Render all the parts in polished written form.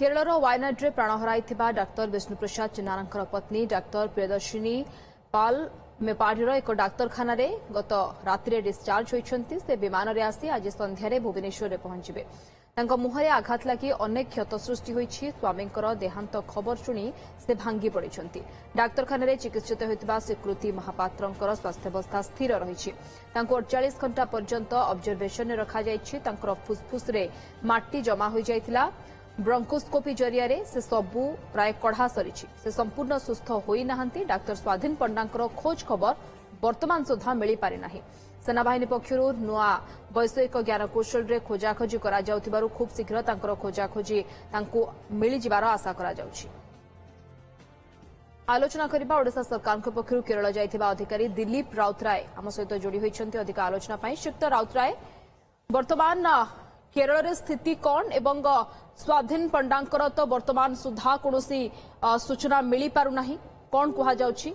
केरल वायनाड प्राण हराई डाक्तर विष्णुप्रसाद चिन्नार पत्नी डाक्तर प्रियदर्शिनी पाल मेपाढ़ीर एक डाक्तखाना गत राति डिस्चार्ज होती से विमान में आसी आज संध्यारे भुवनेश्वर पहुंचे मुहरे आघात लगी अनेक क्षत सृष्टि होती स्वामी देहांत खबर शुणी से भांगी पड़ी डाक्तखाना चिकित्सित होता स्वीकृति महापात्र स्वास्थ्यावस्था स्थिर रही 48 घंटा पर्यंत ऑब्जर्वेशन में रखा फुसफुस माटी जमा हो जाता ब्रोंकोस्कोपी जरिया से सबू प्राय कढ़ा सरी से संपूर्ण सुस्थ होना डाक्तर स्वाधीन पंडा खोज खबर वर्तमान सुधा मिल पारिना सेनाबाहिनी पक्षर नुआ वैषयिक ज्ञानकौशल रे खोजाखोजी करा खूब शीघ्र खोजाखोजी मिल जिबार आशा करा जाउछि। आलोचना करबा ओडिशा सरकार पक्षर केरल जाइथिबा अधिकारी दिलीप राउतराय आम सहित जोड़ी होइछन्ति अधिक आलोचना पई। श्रीयुक्त राउतराय, वर्तमान केरल रे स्थिति कौन एवं स्वाधीन पंडांकर तो वर्तमान सुधा कोनोसी सूचना मिली पारु नाही, कौन कहा जाउछि?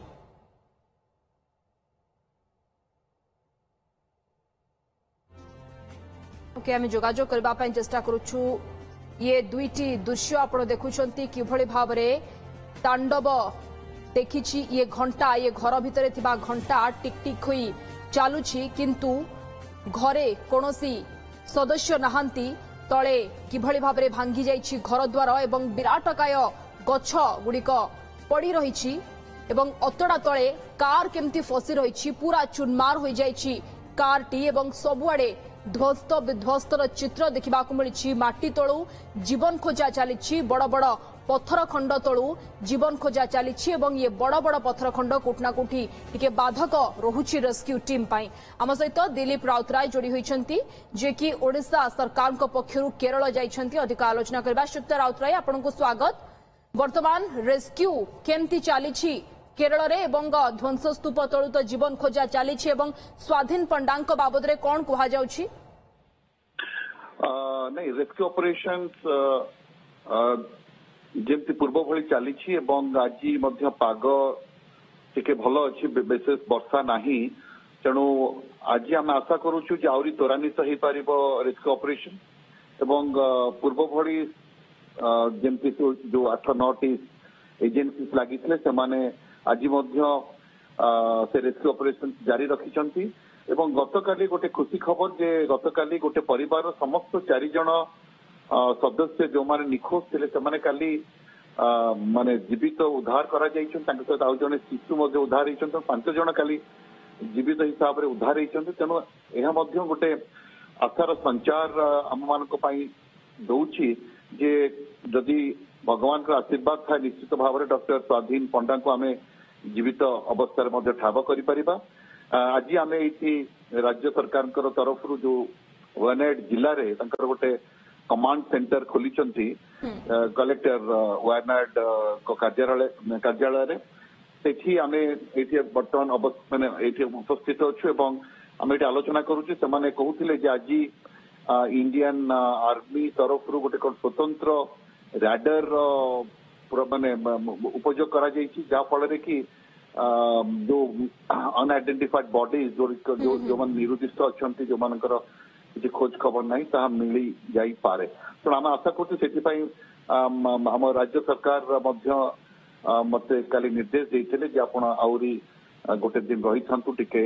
ओके, आम जोगाजोग करने चेष्टा करुछु। ये दुईटी दृश्य आप देखुंत किभली भाव में तांडव देखी ये घंटा ये घर भितर थिबा घंटा टिकटिक हुई चलुछि किंतु घरे कोनोसी सदस्य नहांती तले किभली भाव में भांगी जाइछि घर द्वार एवं विराटकाय गछ गुड़िक पड़ी रही एवं अतड़ा तले कार केमती फसी रही पूरा चुनमार हो जाइछि कारटी एवं सबुआड़े ध्वस्त विध्वस्तर चित्र देखा मिली माटी तलू जीवन खोजा चली बड़ बड़ पत्थर खंड तलू जीवन खोजा चली ये बड़ बड़ पत्थर खंड कोठना कोठी टिके बाधक रहुछि रेस्क्यू टीम पाई। आम सहित दिलीप राउतराय जोड़ी होइछन्ति जे कि ओडिशा सरकार पक्षरु केरल जाइछन्ति अधिक आलोचना करबा। श्रीयुक्त राउतराय, आपनकु स्वागत। वर्तमान रेस्क्यू केमती चली केरल रे एवं ध्वंसस्तूप तलू तो जीवन खोजा चली स्वाधीन पंडा बाबद रे कौन कहा जाउछि? नहीं, रेस्क्यू ऑपरेशंस जेमती पूर्व भली चली आज पाग टिके भल अच्छी विशेष वर्षा नाही तेणु आज आम आशा करुचु आहरी त्वरान्वित हो पार रेस्क्यू ऑपरेशन एवं पूर्व भली जेमती जो 8-9टी एजेन्सी लगी आज से रेस्क्यू ऑपरेशन जारी रखिछन्ति एवं गतकाली गोटे खुशी खबर जे गतकाली गोटे परिवार समस्त 4 जन सदस्य जो माने निखोज थे से काली माने जीवित उद्धार करा सहित आउ जने शिशु उद्धार होती 5 जन काली जीवित हिसाब से उद्धार होती तेणु यह गोटे आशार संचार आम मान दौची जे जदि भगवान का आशीर्वाद था निश्चित भाव में डॉक्टर स्वाधीन पंडा को आम जीवित अवस्था ठाब कर आज आम ये राज्य सरकार तरफ जो वायनाड जिले में गोटे कमांड सेंटर खोली कलेक्टर वायनाड कार्यालय से आम ये बर्तमान माने उपस्थित अच्छु एवं आम ये आलोचना करुचे से कहते आज इंडियन आर्मी तरफ गोटे स्वतंत्र रैडर माने उपयोग करा जहा फल कि जो अनआइडेंटिफाइड बॉडीज जो निरुद्दिष्ट अच्छा जो मानकर किसी खोज खबर ना मिली जाई पारे तेणु आम आशा करें आम राज्य सरकार मते काली निर्देश देते जे आप आहरी गोटे दिन रही था टिके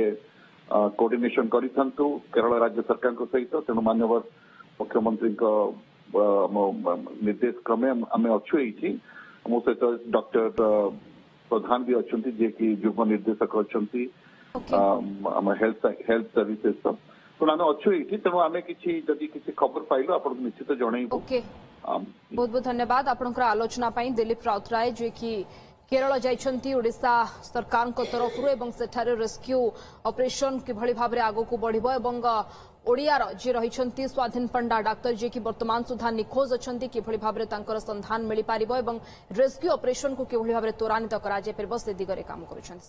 कोऑर्डिनेशन करी केरल राज्य सरकार सहित तेणु माननीय मुख्यमंत्री निर्देश क्रमे आम अच्छु मो सहित डॉक्टर प्रधान भी अच्छा जे कि युग्म निर्देशक अच्छा हेल्थ सर्विसेस तेणु आम अच्छु तेणु आम किसी खबर पाइलु आप निश्चित जनइबु। बहुत बहुत धन्यवाद आपनकर आलोचना पाई। दिलीप राउतराय जे कि केरल जाइछन्ति ओडिशा सरकार तरफ एवं सेठारे रेस्क्यू ऑपरेशन किभली भाव में आगक बढ़िबो एवं ओडियार जे रहिछन्ति स्वाधीन पंडा डाक्तर जे कि वर्तमान सुधा निखोज अछन्ति किभली भाव में तांकर संधान मिल पारिबो एवं रेस्क्यू ऑपरेशन को किभली भाव में त्वरान्वित करा जाय परबो से दिगरे काम करूछन्ति।